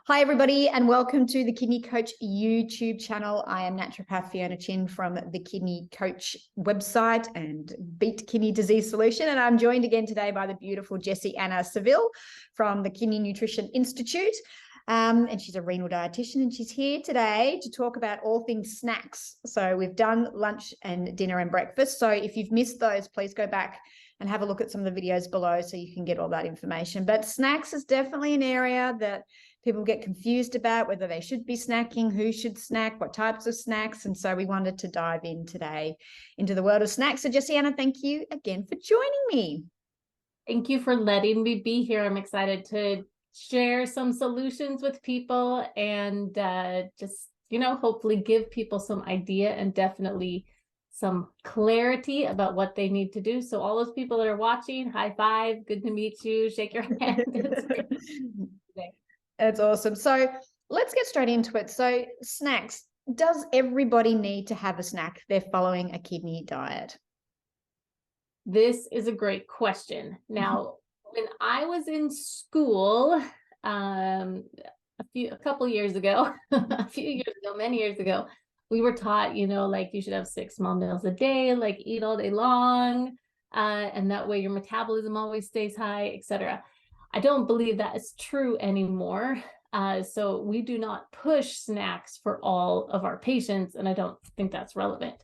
Hi, everybody, and welcome to the Kidney Coach YouTube channel. I am naturopath Fiona Chin from the Kidney Coach website and Beat Kidney Disease Solution. And I'm joined again today by the beautiful Jessianna Seville from the Kidney Nutrition Institute. And she's a renal dietitian, and she's here today to talk about all things snacks. So we've done lunch and dinner and breakfast. So if you've missed those, please go back and have a look at some of the videos below so you can get all that information. But snacks is definitely an area that people get confused about, whether they should be snacking, who should snack, what types of snacks. And so we wanted to dive in today into the world of snacks. So Jessianna, thank you again for joining me. Thank you for letting me be here. I'm excited to share some solutions with people and just, hopefully give people some idea and definitely some clarity about what they need to do. So all those people that are watching, high five, good to meet you, shake your hand. That's awesome. So let's get straight into it. So snacks, does everybody need to have a snack? They're following a kidney diet. This is a great question. Now, when I was in school, a couple years ago, many years ago, we were taught, you should have 6 small meals a day, eat all day long, and that way your metabolism always stays high, etc. I don't believe that is true anymore. So we do not push snacks for all of our patients, and I don't think that's relevant.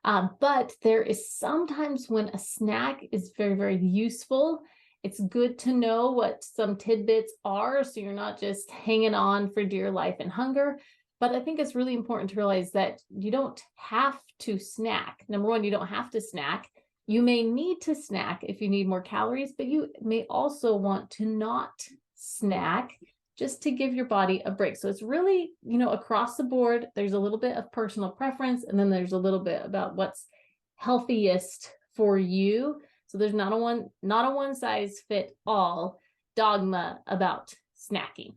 But there is sometimes when a snack is very, very useful. It's good to know what some tidbits are, so you're not just hanging on for dear life and hunger. But I think it's really important to realize that you don't have to snack. Number one, you don't have to snack. You may need to snack if you need more calories, but you may also want to not snack just to give your body a break. So it's really, across the board, there's a little bit of personal preference, and then there's a little bit about what's healthiest for you. So there's not a one size fit all dogma about snacking.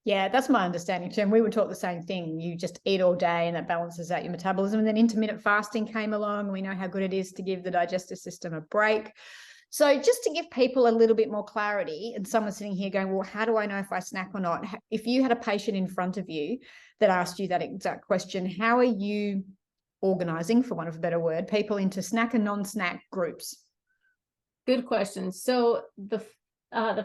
Yeah, that's my understanding too. And we were taught the same thing. You just eat all day and that balances out your metabolism. And then intermittent fasting came along. We know how good it is to give the digestive system a break. So just to give people a little bit more clarity, and someone sitting here going, well, how do I know if I snack or not? If you had a patient in front of you that asked you that exact question, how are you organizing, for want of a better word, people into snack and non-snack groups? Good question. So the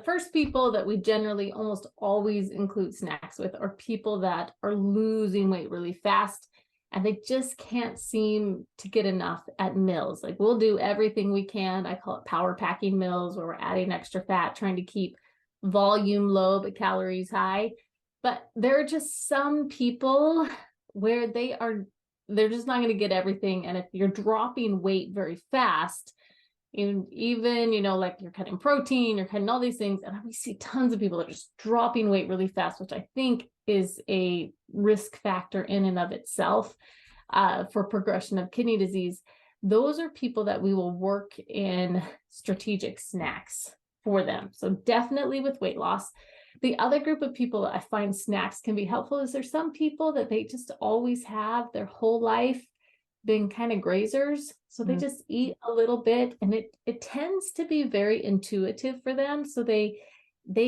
first people that we generally almost always include snacks with are people that are losing weight really fast, and they just can't seem to get enough at meals. We'll do everything we can. I call it power packing meals, where we're adding extra fat, trying to keep volume low, but calories high. But there are just some people where they're just not going to get everything. And if you're dropping weight very fast, even you're cutting protein, you're cutting all these things, and we see tons of people that are just dropping weight really fast, which I think is a risk factor in and of itself for progression of kidney disease. Those are people that we will work in strategic snacks for them. So definitely with weight loss. The other group of people that I find snacks can be helpful is there's some people that they just always have their whole life been kind of grazers. So they just eat a little bit, and it tends to be very intuitive for them. So they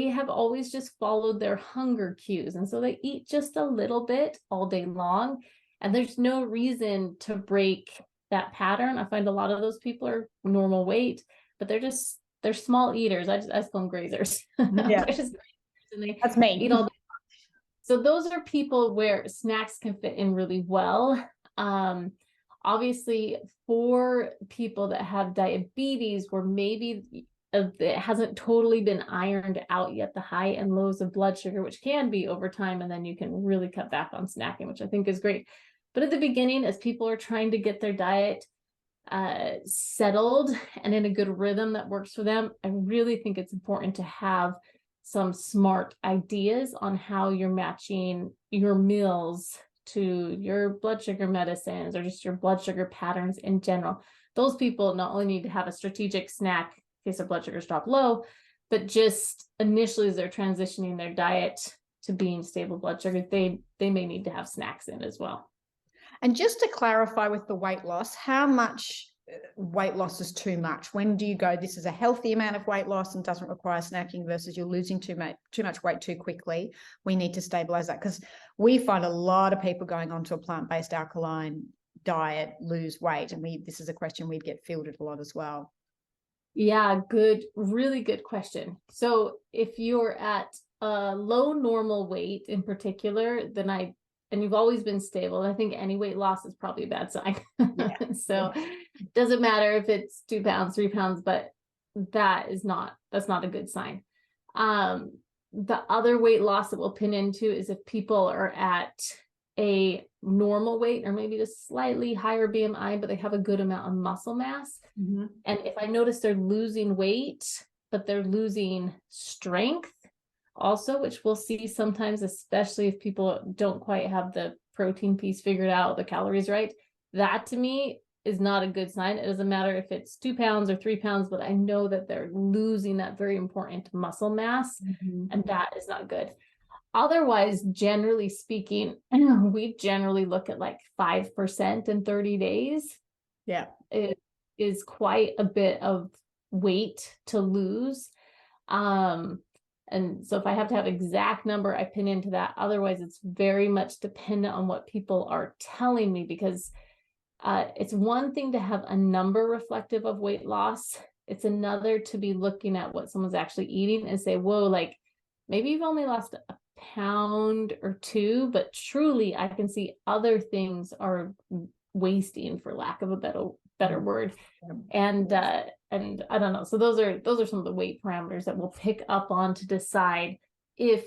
have always just followed their hunger cues. And so they eat just a little bit all day long. And there's no reason to break that pattern. I find a lot of those people are normal weight, but they're small eaters. I call them grazers. Yeah. That's me. Eat all day. So those are people where snacks can fit in really well. Obviously, for people that have diabetes, where maybe it hasn't totally been ironed out yet, the high and lows of blood sugar, which can be over time, and then you can really cut back on snacking, which I think is great. But at the beginning, as people are trying to get their diet settled and in a good rhythm that works for them, I really think it's important to have some smart ideas on how you're matching your meals to your blood sugar medicines or just your blood sugar patterns in general. Those people not only need to have a strategic snack in case their blood sugars drop low, but just initially as they're transitioning their diet to being stable blood sugar, they may need to have snacks in as well. And just to clarify with the weight loss, how much weight loss is too much? When do you go, this is a healthy amount of weight loss and doesn't require snacking, versus you're losing too much weight too quickly? We need to stabilize that, because we find a lot of people going onto a plant-based alkaline diet lose weight, and this is a question we'd get fielded a lot as well. Yeah, good, really good question. So if you're at a low normal weight in particular, then and you've always been stable, I think any weight loss is probably a bad sign. Yeah. So it doesn't matter if it's 2 pounds, 3 pounds, but that's not a good sign. The other weight loss that we'll pin into is if people are at a normal weight or maybe a slightly higher BMI, but they have a good amount of muscle mass. Mm-hmm. And if I notice they're losing weight, but they're losing strength also, which we'll see sometimes, especially if people don't quite have the protein piece figured out, the calories right, that to me is not a good sign. It doesn't matter if it's 2 pounds or 3 pounds, but I know that they're losing that very important muscle mass, and that is not good. Otherwise, generally speaking, we generally look at like 5% in 30 days. Yeah. It is quite a bit of weight to lose. And so if I have to have exact number, I pin into that. Otherwise, it's very much dependent on what people are telling me, because it's one thing to have a number reflective of weight loss. It's another to be looking at what someone's actually eating and say, whoa, like maybe you've only lost a pound or 2, but truly I can see other things are wasting, for lack of a better word. And I don't know. So those are some of the weight parameters that we'll pick up on to decide if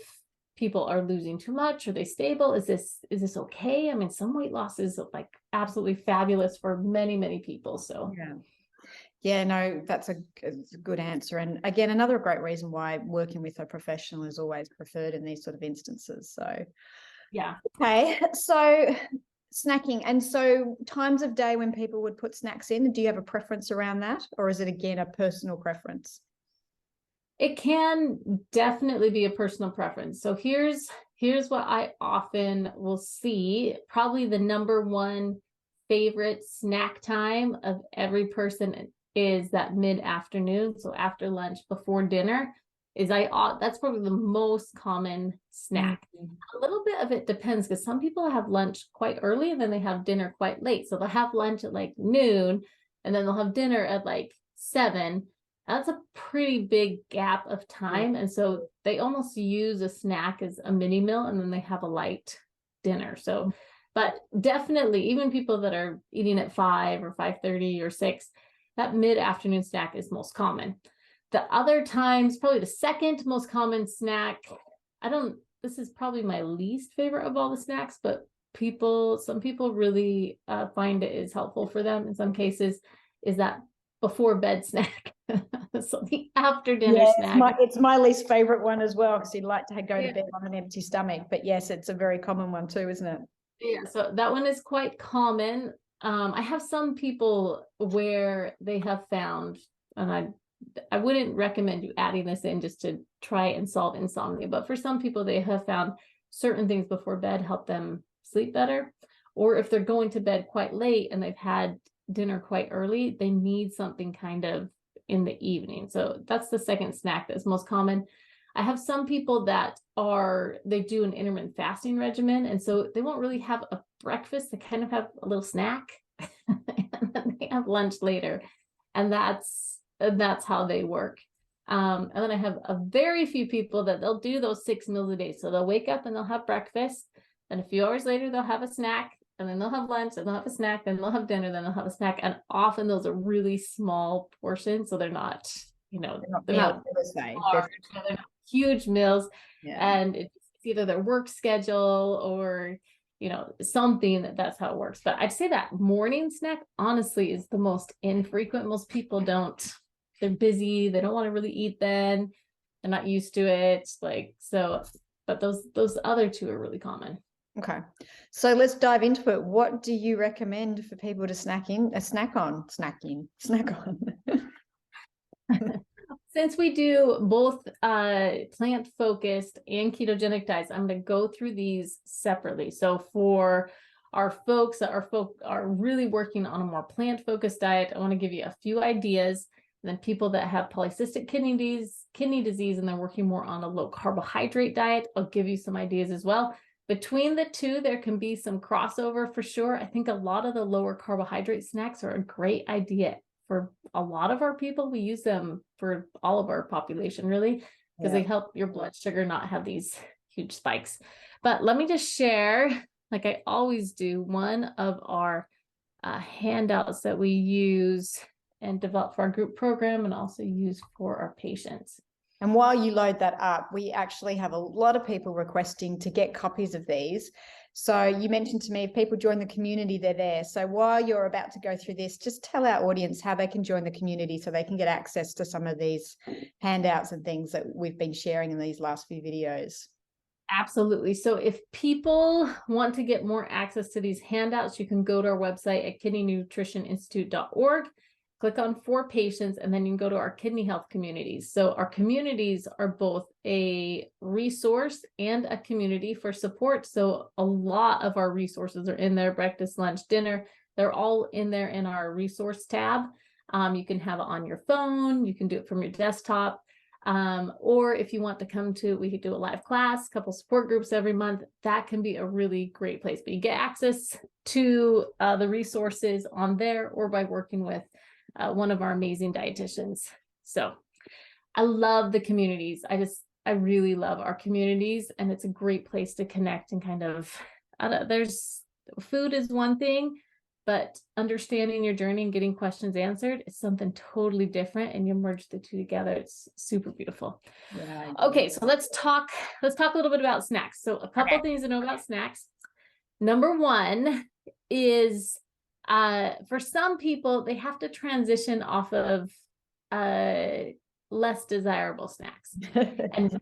people are losing too much. Are they stable? Is this okay? I mean, some weight loss is like absolutely fabulous for many, many people. So yeah, no, that's a good answer. And again, another great reason why working with a professional is always preferred in these sort of instances. So yeah. Okay, so snacking, and so times of day when people would put snacks in, do you have a preference around that, or is it again a personal preference? It can definitely be a personal preference. So here's what I often will see. Probably the number one favorite snack time of every person is that mid-afternoon. So after lunch, before dinner, that's probably the most common snack. A little bit of it depends, because some people have lunch quite early and then they have dinner quite late. So they'll have lunch at like noon and then they'll have dinner at like 7. That's a pretty big gap of time. And so they almost use a snack as a mini meal and then they have a light dinner. So, but definitely even people that are eating at 5 or 5:30 or 6, that mid-afternoon snack is most common. The other times, probably the second most common snack, this is probably my least favorite of all the snacks, but some people really find it is helpful for them in some cases, is that before bed snack. So the after dinner snack. It's my least favorite one as well, because you'd like to go to bed on an empty stomach. But yes, it's a very common one too, isn't it? Yeah, so that one is quite common. I have some people where they have found, and I wouldn't recommend you adding this in just to try and solve insomnia, but for some people, they have found certain things before bed help them sleep better. Or if they're going to bed quite late and they've had dinner quite early, they need something kind of in the evening. So that's the second snack that's most common. I have some people that they do an intermittent fasting regimen, and so they won't really have a breakfast. They kind of have a little snack and then they have lunch later, and that's how they work. And then I have a very few people that they'll do those 6 meals a day. So they'll wake up and they'll have breakfast, and a few hours later they'll have a snack, and then they'll have lunch, and they'll have a snack, then they'll have dinner, then they'll have a snack. And often those are really small portions, so they're not, they're not huge meals. And it's either their work schedule or something that's how it works. But I'd say that morning snack honestly is the most infrequent. Most people they're busy, they don't want to really eat then, they're not used to it, but those other 2 are really common. Okay, so let's dive into it. What do you recommend for people to snack on? Since we do both plant-focused and ketogenic diets, I'm going to go through these separately. So for our folks that are really working on a more plant-focused diet, I want to give you a few ideas. And then people that have polycystic kidney disease, and they're working more on a low carbohydrate diet, I'll give you some ideas as well. Between the two, there can be some crossover for sure. I think a lot of the lower carbohydrate snacks are a great idea for a lot of our people. We use them for all of our population, really, because they help your blood sugar not have these huge spikes. But let me just share, like I always do, one of our handouts that we use and develop for our group program and also use for our patients. And while you load that up, we actually have a lot of people requesting to get copies of these. So you mentioned to me, if people join the community, they're there. So while you're about to go through this, just tell our audience how they can join the community so they can get access to some of these handouts and things that we've been sharing in these last few videos. Absolutely. So if people want to get more access to these handouts, you can go to our website at kidneynutritioninstitute.org. Click on For Patients, and then you can go to our kidney health communities. So our communities are both a resource and a community for support. So a lot of our resources are in there: breakfast, lunch, dinner. They're all in there in our resource tab. You can have it on your phone. You can do it from your desktop. Or if you want to come to, we could do a live class, a couple support groups every month. That can be a really great place. But you get access to the resources on there, or by working with one of our amazing dietitians. So I love the communities. I really love our communities, and it's a great place to connect and kind of, there's food is one thing, but understanding your journey and getting questions answered is something totally different, and you merge the two together. It's super beautiful. Yeah, okay, so let's talk a little bit about snacks. So a couple of things to know about snacks. Number one is for some people, they have to transition off of less desirable snacks and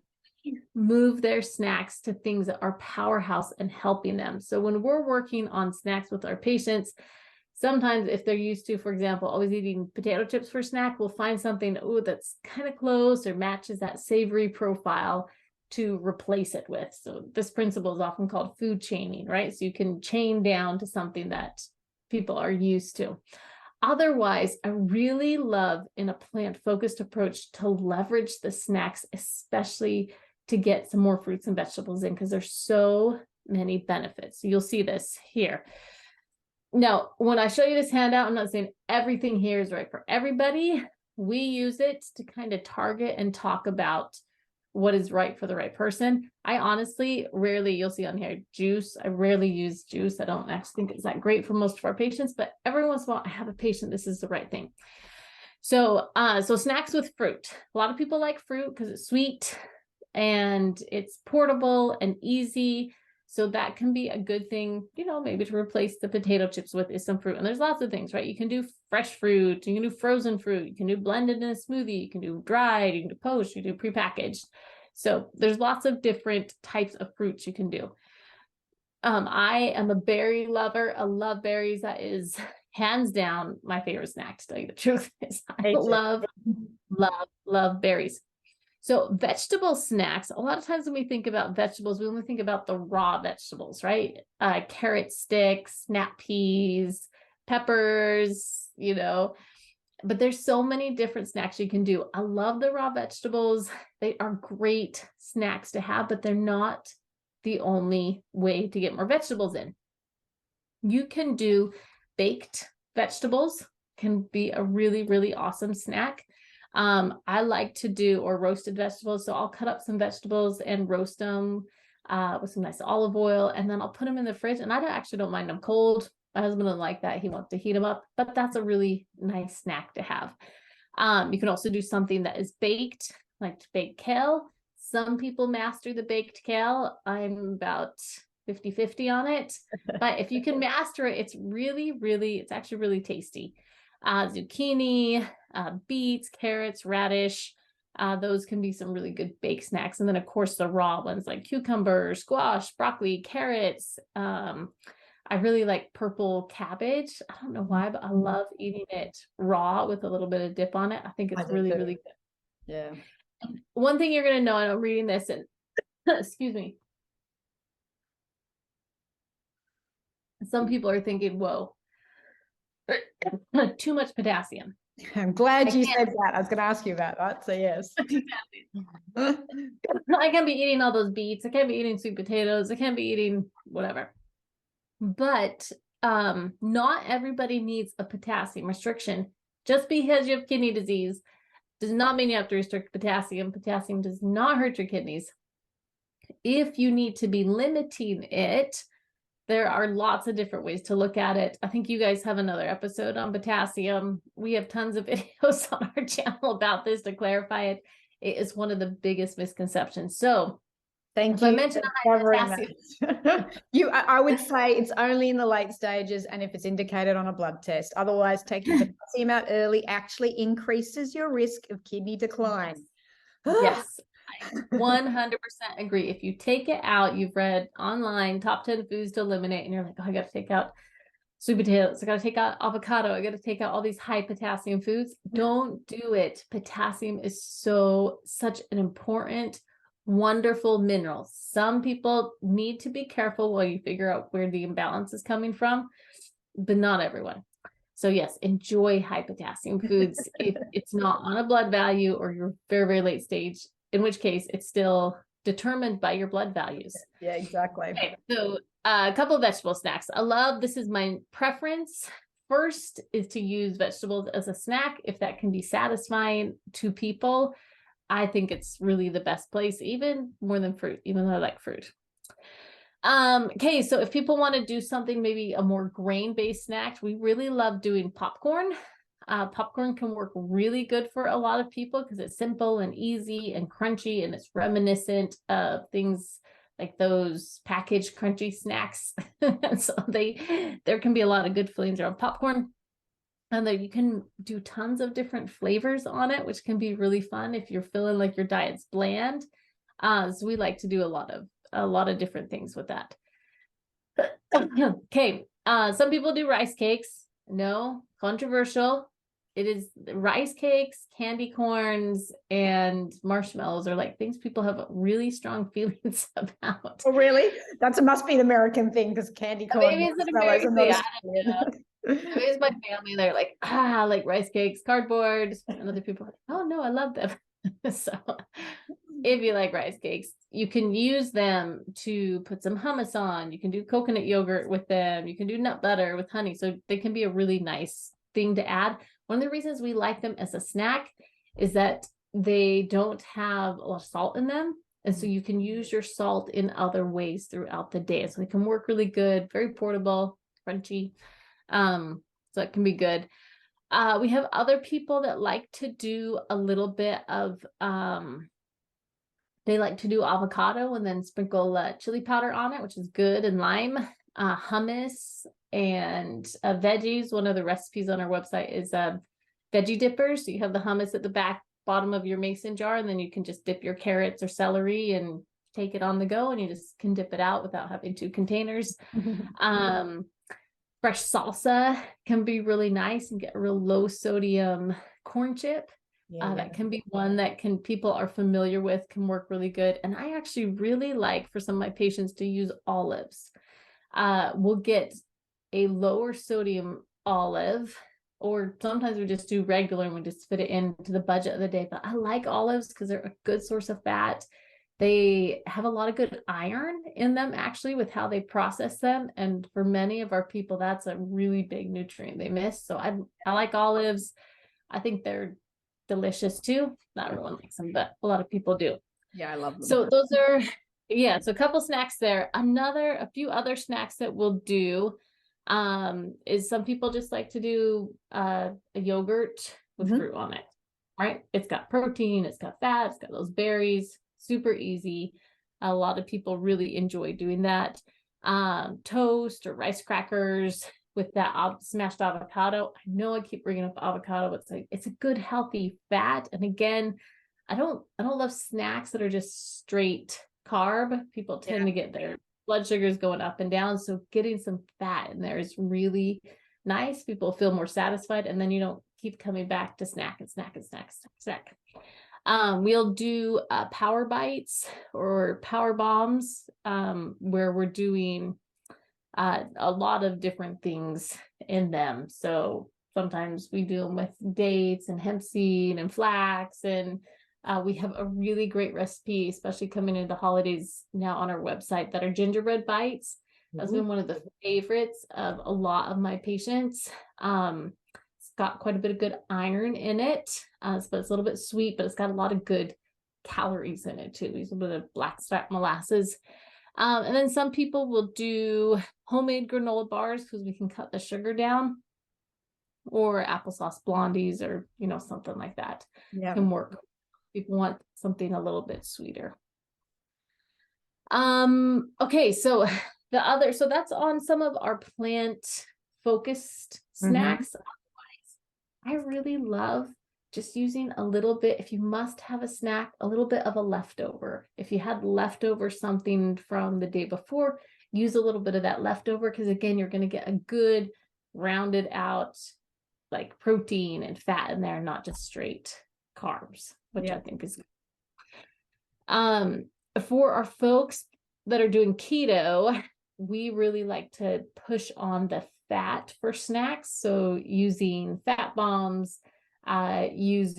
move their snacks to things that are powerhouse and helping them. So when we're working on snacks with our patients, sometimes if they're used to, for example, always eating potato chips for snack, we'll find something that's kind of close or matches that savory profile to replace it with. So this principle is often called food chaining, right? So you can chain down to something that people are used to. Otherwise, I really love, in a plant-focused approach, to leverage the snacks, especially to get some more fruits and vegetables in, because there's so many benefits. So you'll see this here. Now, when I show you this handout, I'm not saying everything here is right for everybody. We use it to kind of target and talk about what is right for the right person. I honestly rarely, you'll see on here, juice. I rarely use juice. I don't actually think it's that great for most of our patients, but every once in a while I have a patient, this is the right thing. So, so snacks with fruit. A lot of people like fruit because it's sweet and it's portable and easy. So that can be a good thing, maybe to replace the potato chips with is some fruit. And there's lots of things, right? You can do fresh fruit, you can do frozen fruit, you can do blended in a smoothie, you can do dried, you can do poached, you can do prepackaged. So there's lots of different types of fruits you can do. I am a berry lover. I love berries. That is hands down my favorite snack, to tell you the truth. I love berries. So vegetable snacks, a lot of times when we think about vegetables, we only think about the raw vegetables, right? Carrot sticks, snap peas, peppers, but there's so many different snacks you can do. I love the raw vegetables. They are great snacks to have, but they're not the only way to get more vegetables in. You can do baked vegetables, can be a really, really awesome snack. I like to do, or roasted vegetables. So I'll cut up some vegetables and roast them with some nice olive oil, and then I'll put them in the fridge. And I actually don't mind them cold. My husband doesn't like that. He wants to heat them up, but that's a really nice snack to have. You can also do something that is baked, like baked kale. Some people master the baked kale. I'm about 50-50 on it, but if you can master it, it's actually really tasty. Zucchini, beets, carrots, radish, those can be some really good baked snacks. And then of course the raw ones like cucumber, squash, broccoli, carrots. I really like purple cabbage. I don't know why, but I love eating it raw with a little bit of dip on it. I think it's really, really good. Yeah. One thing you're going to know, and I'm reading this, and excuse me. Some people are thinking, whoa, too much potassium. I'm glad you said that. I was going to ask you about that. So yes. I can't be eating all those beets. I can't be eating sweet potatoes. I can't be eating whatever. But not everybody needs a potassium restriction. Just because you have kidney disease does not mean you have to restrict potassium. Potassium does not hurt your kidneys. If you need to be limiting it, there are lots of different ways to look at it. I think you guys have another episode on potassium. We have tons of videos on our channel about this to clarify it. It is one of the biggest misconceptions. So thank you I mentioned high potassium. I would say it's only in the late stages and if it's indicated on a blood test. Otherwise, taking potassium out early actually increases your risk of kidney decline. Yes, I 100% agree. If you take it out, you've read online top 10 foods to eliminate, and you're like, oh, I got to take out sweet potatoes, I got to take out avocado, I got to take out all these high potassium foods. Don't do it. Potassium is such an important, wonderful mineral. Some people need to be careful while you figure out where the imbalance is coming from, but not everyone. So yes, enjoy high potassium foods if it's not on a blood value or you're very, very late stage, in which case it's still determined by your blood values. Yeah, exactly. Okay, so a couple of vegetable snacks. This is my preference. First is to use vegetables as a snack if that can be satisfying to people. I think it's really the best place, even more than fruit, even though I like fruit. Okay, so if people want to do something, maybe a more grain-based snack, we really love doing popcorn. Popcorn can work really good for a lot of people because it's simple and easy and crunchy, and it's reminiscent of things like those packaged crunchy snacks. So there can be a lot of good feelings around popcorn. And then you can do tons of different flavors on it, which can be really fun if you're feeling like your diet's bland. So we like to do a lot of different things with that. Okay, some people do rice cakes. No, controversial. It is rice cakes, candy corns, and marshmallows are like things people have really strong feelings about. Oh, really? That must be an American thing because candy corn. Maybe it's an American thing. I don't know. Maybe it's my family. They're like, like rice cakes, cardboard, and other people are like, oh no, I love them. So if you like rice cakes, you can use them to put some hummus on. You can do coconut yogurt with them. You can do nut butter with honey. So they can be a really nice thing to add. One of the reasons we like them as a snack is that they don't have a lot of salt in them. And so you can use your salt in other ways throughout the day. So they can work really good, very portable, crunchy. So it can be good. We have other people that like to do a little bit of, they like to do avocado and then sprinkle chili powder on it, which is good, and lime, hummus, and veggies. One of the recipes on our website is veggie dippers. So you have the hummus at the bottom of your mason jar, and then you can just dip your carrots or celery and take it on the go, and you just can dip it out without having 2 containers. Fresh salsa can be really nice and get a real low sodium corn chip. That can be one that people are familiar with, can work really good. And I actually really like for some of my patients to use olives. We'll get a lower sodium olive, or sometimes we just do regular and we just fit it into the budget of the day. But I like olives because they're a good source of fat. They have a lot of good iron in them, actually, with how they process them. And for many of our people, that's a really big nutrient they miss. So I like olives. I think they're delicious too. Not everyone likes them, but a lot of people do. Yeah, I love them. So those are, so a couple snacks there. A few other snacks that we'll do is some people just like to do a yogurt with fruit on it, right? It's got protein, it's got fat, it's got those berries. Super easy. A lot of people really enjoy doing that. Toast or rice crackers with that smashed avocado. I know I keep bringing up avocado, but it's a good healthy fat. And again, I don't love snacks that are just straight carb. People tend to get their blood sugars going up and down. So getting some fat in there is really nice. People feel more satisfied, and then you don't keep coming back to snack and snack and snack and snack. We'll do power bites or power bombs, where we're doing a lot of different things in them. So sometimes we do them with dates and hemp seed and flax, and we have a really great recipe, especially coming into the holidays now on our website, that are gingerbread bites. That's been one of the favorites of a lot of my patients. It's got quite a bit of good iron in it, but it's a little bit sweet, but it's got a lot of good calories in it too. There's a bit of blackstrap molasses. And then some people will do homemade granola bars because we can cut the sugar down, or applesauce blondies, or, something like that can work. People want something a little bit sweeter. Okay, so that's on some of our plant focused snacks. I really love just using a little bit, if you must have a snack, a little bit of a leftover. If you had leftover something from the day before, use a little bit of that leftover, because again, you're going to get a good rounded out like protein and fat in there, not just straight carbs, which I think is good. For our folks that are doing keto, we really like to push on the fat for snacks. So using fat bombs, we'll use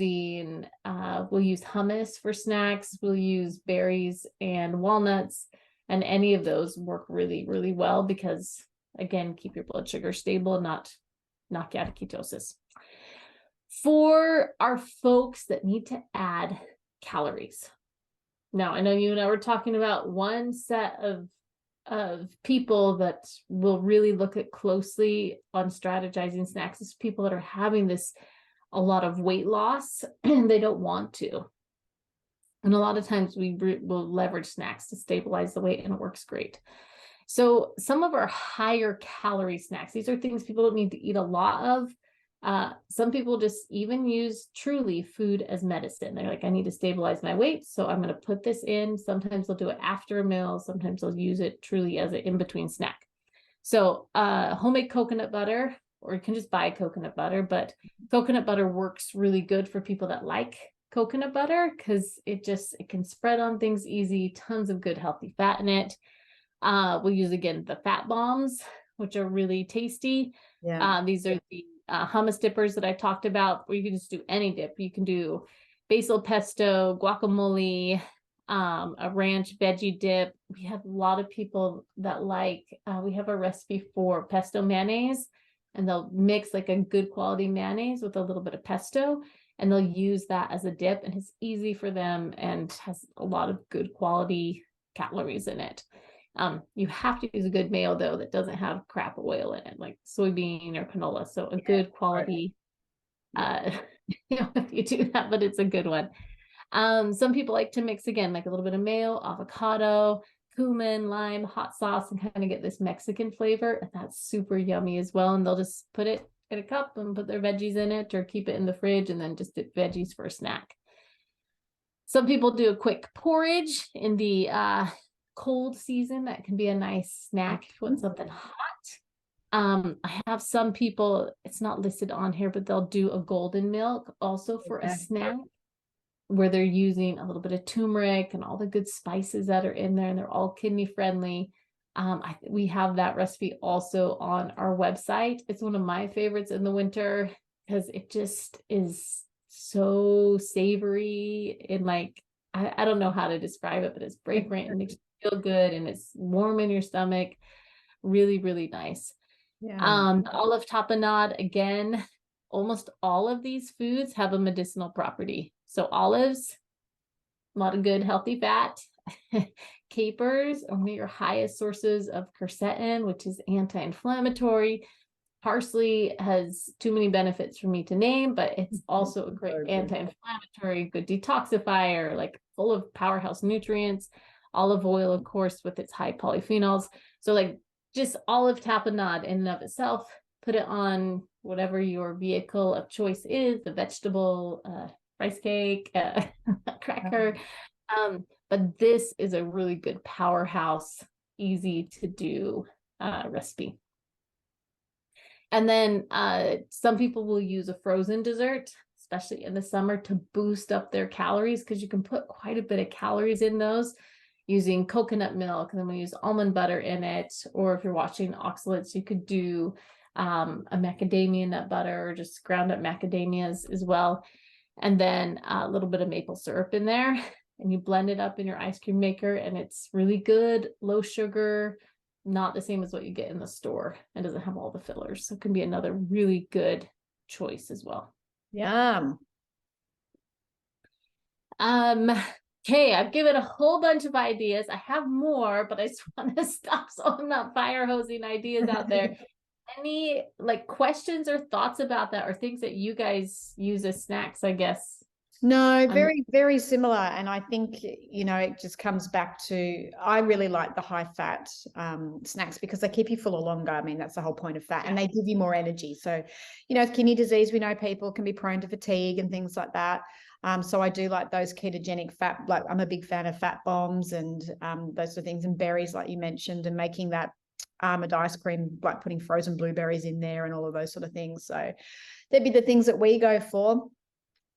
hummus for snacks. We'll use berries and walnuts, and any of those work really, really well, because again, keep your blood sugar stable and not knock you out of ketosis. For our folks that need to add calories. Now, I know you and I were talking about one set of people that will really look at closely on strategizing snacks is people that are having a lot of weight loss and they don't want to. And a lot of times we will leverage snacks to stabilize the weight, and it works great. So some of our higher calorie snacks, these are things people don't need to eat a lot of. Some people just even use truly food as medicine. They're like, I need to stabilize my weight, so I'm going to put this in. Sometimes they'll do it after a meal. Sometimes they'll use it truly as an in-between snack. So homemade coconut butter, or you can just buy coconut butter, but coconut butter works really good for people that like coconut butter, because it can spread on things easy, tons of good healthy fat in it. We'll use, again, the fat bombs, which are really tasty. These are the hummus dippers that I talked about, where you can just do any dip. You can do basil pesto, guacamole, a ranch veggie dip. We have a lot of people that we have a recipe for pesto mayonnaise, and they'll mix like a good quality mayonnaise with a little bit of pesto, and they'll use that as a dip, and it's easy for them and has a lot of good quality calories in it. You have to use a good mayo, though, that doesn't have crap oil in it, like soybean or canola. So a good quality, if you do that, but it's a good one. Some people like to mix, again, like a little bit of mayo, avocado, cumin, lime, hot sauce, and kind of get this Mexican flavor. And that's super yummy as well. And they'll just put it in a cup and put their veggies in it, or keep it in the fridge and then just dip veggies for a snack. Some people do a quick porridge in the cold season. That can be a nice snack if you want something hot. I have some people, it's not listed on here, but they'll do a golden milk also for a snack, where they're using a little bit of turmeric and all the good spices that are in there, and they're all kidney friendly. We have that recipe also on our website. It's one of my favorites in the winter, because it just is so savory, and like, I don't know how to describe it, but it's fragrant and makes you feel good, and it's warm in your stomach. Really, really nice. Olive tapenade, again, almost all of these foods have a medicinal property. So olives, a lot of good healthy fat. Capers are one of your highest sources of quercetin, which is anti-inflammatory. Parsley has too many benefits for me to name, but it's also a great anti-inflammatory, good detoxifier, like full of powerhouse nutrients. Olive oil, of course, with its high polyphenols. So like just olive tapenade in and of itself, put it on whatever your vehicle of choice is, the vegetable, rice cake, cracker. But this is a really good powerhouse, easy to do recipe. And then some people will use a frozen dessert, especially in the summer, to boost up their calories, because you can put quite a bit of calories in those. using coconut milk, and then we use almond butter in it. Or if you're watching oxalates, you could do a macadamia nut butter, or just ground up macadamias as well. And then a little bit of maple syrup in there, and you blend it up in your ice cream maker, and it's really good, low sugar, not the same as what you get in the store, and doesn't have all the fillers. So it can be another really good choice as well. Yum. Okay, I've given a whole bunch of ideas. I have more, but I just want to stop so I'm not fire hosing ideas out there. Any like questions or thoughts about that, or things that you guys use as snacks, I guess? No, very, very similar. And I think, you know, it just comes back to, I really like the high fat snacks because they keep you fuller longer. I mean, that's the whole point of fat, and they give you more energy. So, you know, with kidney disease, we know people can be prone to fatigue and things like that. So I do like those ketogenic fat, like I'm a big fan of fat bombs and those sort of things, and berries, like you mentioned, and making that almond ice cream, like putting frozen blueberries in there and all of those sort of things. So they'd be the things that we go for.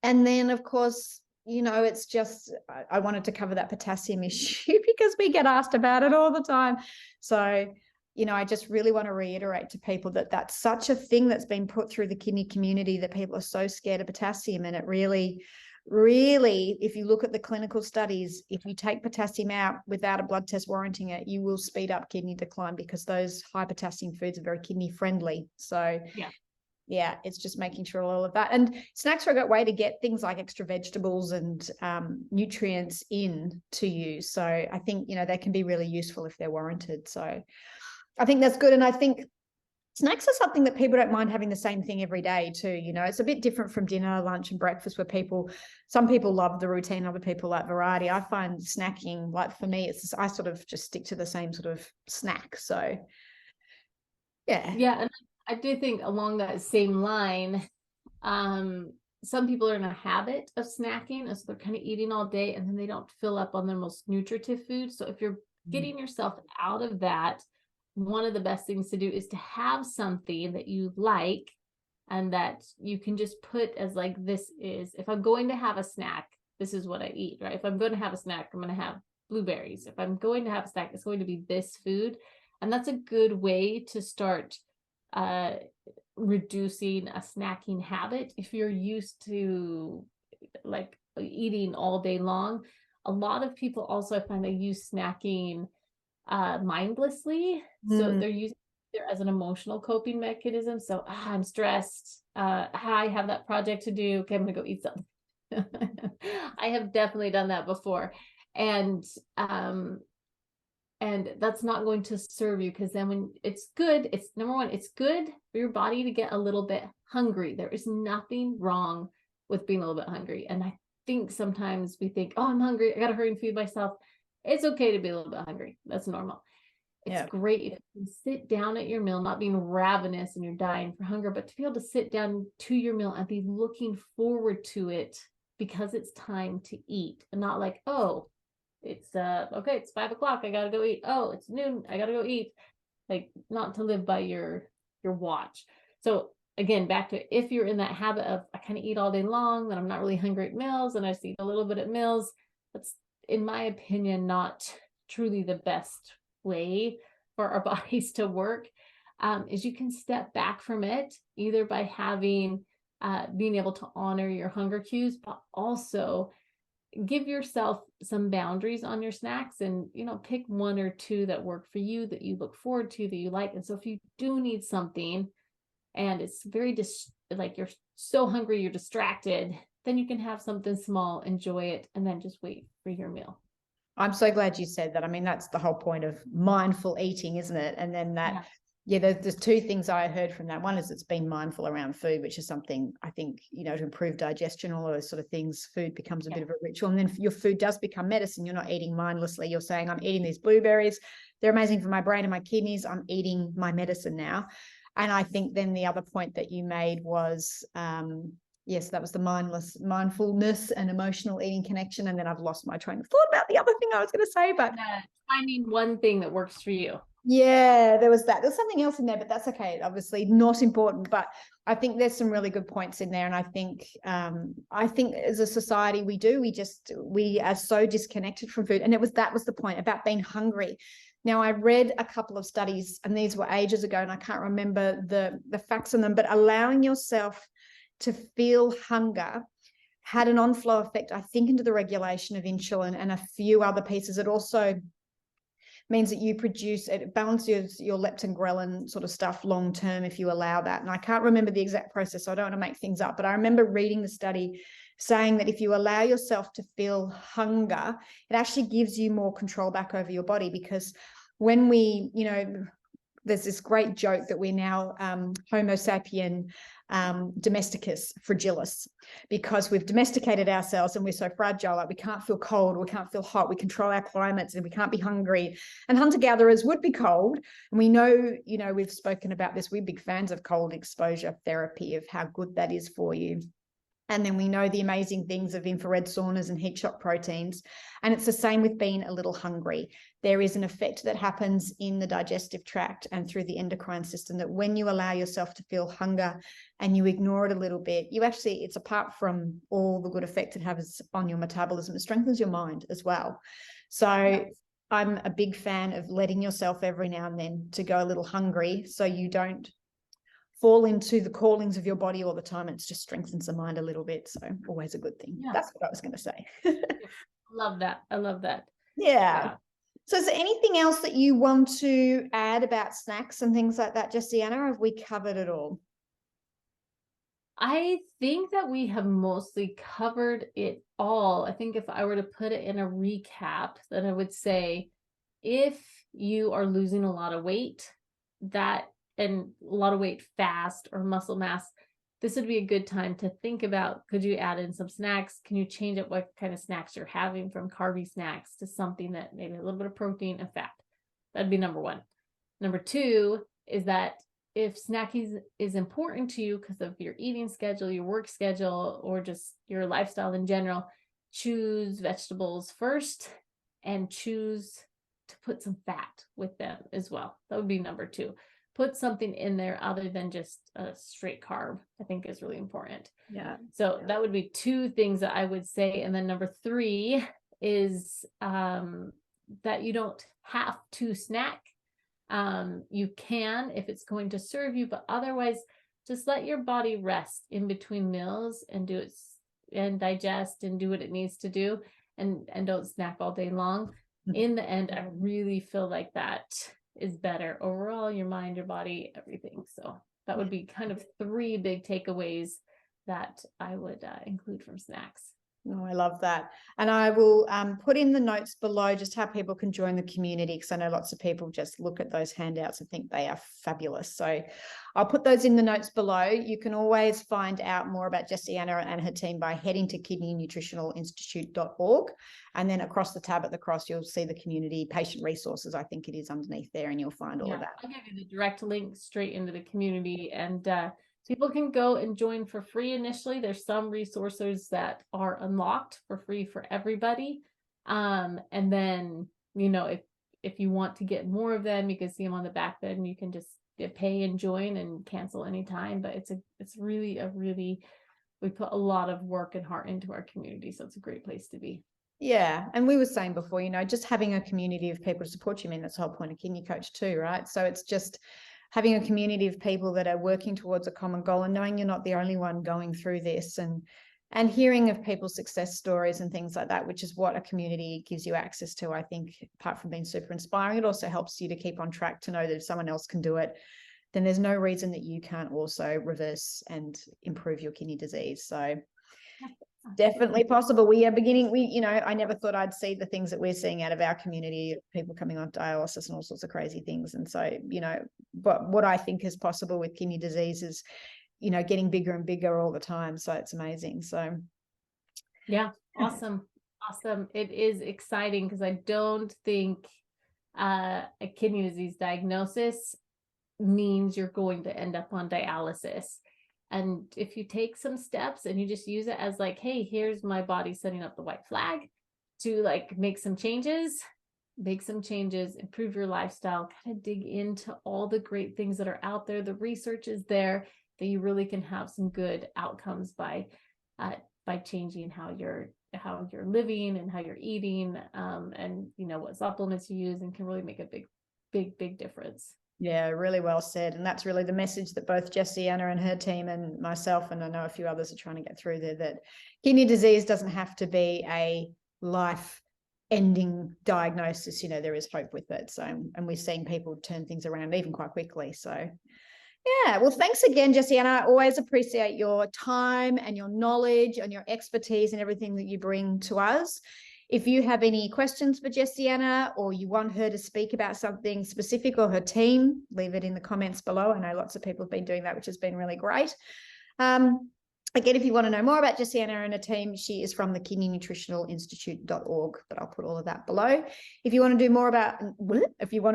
And then, of course, you know, it's just, I wanted to cover that potassium issue because we get asked about it all the time. So, you know, I just really want to reiterate to people that that's such a thing that's been put through the kidney community, that people are so scared of potassium. And it really, really, if you look at the clinical studies, if you take potassium out without a blood test warranting it, you will speed up kidney decline, because those high potassium foods are very kidney friendly. So yeah, it's just making sure all of that. And snacks are a great way to get things like extra vegetables and nutrients in to you. So I think, you know, they can be really useful if they're warranted. So I think that's good. And I think snacks are something that people don't mind having the same thing every day too. You know, it's a bit different from dinner, lunch and breakfast, where some people love the routine, other people like variety. I find snacking, like for me, it's just, I sort of just stick to the same sort of snack. So yeah. Yeah, and I do think along that same line, some people are in a habit of snacking, and so they're kind of eating all day, and then they don't fill up on their most nutritive food. So if you're getting yourself out of that, one of the best things to do is to have something that you like and that you can just put as like, this is, if I'm going to have a snack, this is what I eat, right? If I'm going to have a snack, I'm going to have blueberries. If I'm going to have a snack, it's going to be this food. And that's a good way to start reducing a snacking habit. If you're used to like eating all day long, a lot of people also, I find, they use snacking mindlessly. So they're using it as an emotional coping mechanism. So I'm stressed, I have that project to do, okay, I'm gonna go eat something. I have definitely done that before, and that's not going to serve you, because then when it's good, it's number one, it's good for your body to get a little bit hungry. There is nothing wrong with being a little bit hungry. And I think sometimes we think, oh, I'm hungry, I gotta hurry and feed myself. It's okay to be a little bit hungry. That's normal. It's great if you sit down at your meal, not being ravenous and you're dying for hunger, but to be able to sit down to your meal and be looking forward to it because it's time to eat, and not like, oh, it's okay, it's 5 o'clock, I gotta go eat. Oh, it's noon, I gotta go eat. Like, not to live by your watch. So again, back to, if you're in that habit of, I kind of eat all day long, then I'm not really hungry at meals, and I just eat a little bit at meals, that's, in my opinion, not truly the best way for our bodies to work. Is you can step back from it, either by having being able to honor your hunger cues, but also give yourself some boundaries on your snacks, and, you know, pick one or two that work for you, that you look forward to, that you like. And so if you do need something and it's very like you're so hungry, you're distracted, then you can have something small, enjoy it, and then just wait for your meal. I'm so glad you said that. I mean, that's the whole point of mindful eating, isn't it? And then that, there's two things I heard from that. One is it's being mindful around food, which is something I think, you know, to improve digestion, all those sort of things, food becomes a bit of a ritual. And then your food does become medicine. You're not eating mindlessly. You're saying, I'm eating these blueberries. They're amazing for my brain and my kidneys. I'm eating my medicine now. And I think then the other point that you made was, yes, that was the mindfulness and emotional eating connection. And then I've lost my train of thought about the other thing I was going to say, but finding one thing that works for you. Yeah, there was that. There's something else in there, but that's okay. Obviously, not important. But I think there's some really good points in there, and I think as a society we are so disconnected from food, and that was the point about being hungry. Now, I read a couple of studies, and these were ages ago, and I can't remember the facts on them. But allowing yourself to feel hunger had an on-flow effect, I think, into the regulation of insulin and a few other pieces. It also means that it balances your leptin ghrelin sort of stuff long term if you allow that. And I can't remember the exact process, so I don't want to make things up, but I remember reading the study saying that if you allow yourself to feel hunger, it actually gives you more control back over your body. Because when there's this great joke that we're now Homo sapien domesticus fragilis, because we've domesticated ourselves and we're so fragile, like we can't feel cold, we can't feel hot, we control our climates, and we can't be hungry. And hunter-gatherers would be cold, and we know, we've spoken about this, we're big fans of cold exposure therapy, of how good that is for you. And then we know the amazing things of infrared saunas and heat shock proteins. And it's the same with being a little hungry. There is an effect that happens in the digestive tract and through the endocrine system, that when you allow yourself to feel hunger and you ignore it a little bit, it's apart from all the good effect it has on your metabolism, it strengthens your mind as well. So I'm a big fan of letting yourself every now and then to go a little hungry, so you don't fall into the callings of your body all the time. It just strengthens the mind a little bit. So always a good thing. Yeah. That's what I was going to say. Love that. I love that. Yeah. So is there anything else that you want to add about snacks and things like that, Jessianna? Or have we covered it all? I think that we have mostly covered it all. I think if I were to put it in a recap, then I would say, if you are losing a lot of weight, and a lot of weight fast, or muscle mass, this would be a good time to think about, could you add in some snacks? Can you change up what kind of snacks you're having, from carby snacks to something that maybe a little bit of protein and fat? That'd be number one. Number two is that if snacking is important to you because of your eating schedule, your work schedule, or just your lifestyle in general, choose vegetables first, and choose to put some fat with them as well. That would be number two. Put something in there other than just a straight carb, I think is really important. Yeah. So that would be two things that I would say. And then number three is that you don't have to snack. You can, if it's going to serve you, but otherwise just let your body rest in between meals and do it, and digest and do what it needs to do, and don't snack all day long. In the end, I really feel like that is better overall, your mind, your body, everything. So that would be kind of three big takeaways that I would include from snacks. Oh, I love that. And I will put in the notes below just how people can join the community, because I know lots of people just look at those handouts and think they are fabulous. So I'll put those in the notes below. You can always find out more about Jessianna and her team by heading to kidneynutritionalinstitute.org. And then across the tab at the cross, you'll see the community patient resources. I think it is underneath there, and you'll find all of that. I'll give you the direct link straight into the community, and people can go and join for free initially. There's some resources that are unlocked for free for everybody. And then, if you want to get more of them, you can see them on the back there, and you can just pay and join and cancel anytime. But it's really we put a lot of work and heart into our community. So it's a great place to be. Yeah. And we were saying before, just having a community of people to support you. That's the whole point of Kidney Coach too, right? So it's just having a community of people that are working towards a common goal, and knowing you're not the only one going through this, and hearing of people's success stories and things like that, which is what a community gives you access to. I think, apart from being super inspiring, it also helps you to keep on track, to know that if someone else can do it, then there's no reason that you can't also reverse and improve your kidney disease. So definitely possible. We are beginning, I never thought I'd see the things that we're seeing out of our community, people coming on dialysis and all sorts of crazy things. And so, but what I think is possible with kidney disease is, getting bigger and bigger all the time. So it's amazing. So yeah, awesome. It is exciting, because I don't think a kidney disease diagnosis means you're going to end up on dialysis. And if you take some steps and you just use it as like, hey, here's my body setting up the white flag to make some changes, make some changes, improve your lifestyle, kind of dig into all the great things that are out there. The research is there that you really can have some good outcomes by changing how you're living and how you're eating, and what supplements you use, and can really make a big difference. Yeah, really well said. And that's really the message that both Jessianna and her team and myself, and I know a few others, are trying to get through there, that kidney disease doesn't have to be a life-ending diagnosis. There is hope with it. So, and we've seen people turn things around even quite quickly. So yeah, well, thanks again, Jessianna. I always appreciate your time and your knowledge and your expertise and everything that you bring to us. If you have any questions for Jessianna, or you want her to speak about something specific, or her team, leave it in the comments below. I know lots of people have been doing that, which has been really great. Again, if you want to know more about Jessianna and her team, she is from the kidneynutritionalinstitute.org, but I'll put all of that below. If you want to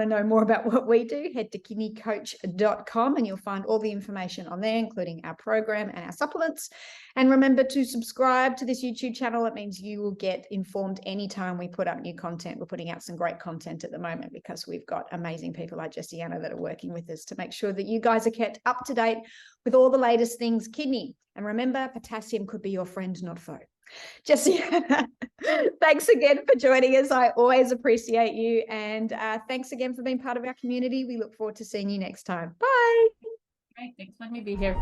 know more about what we do, head to kidneycoach.com and you'll find all the information on there, including our program and our supplements. And remember to subscribe to this YouTube channel. It means you will get informed anytime we put up new content. We're putting out some great content at the moment because we've got amazing people like Jessianna that are working with us to make sure that you guys are kept up to date with all the latest things kidney. And remember, potassium could be your friend, not foe. Jessianna, thanks again for joining us. I always appreciate you. And thanks again for being part of our community. We look forward to seeing you next time. Bye. Great. Thanks for letting me be here.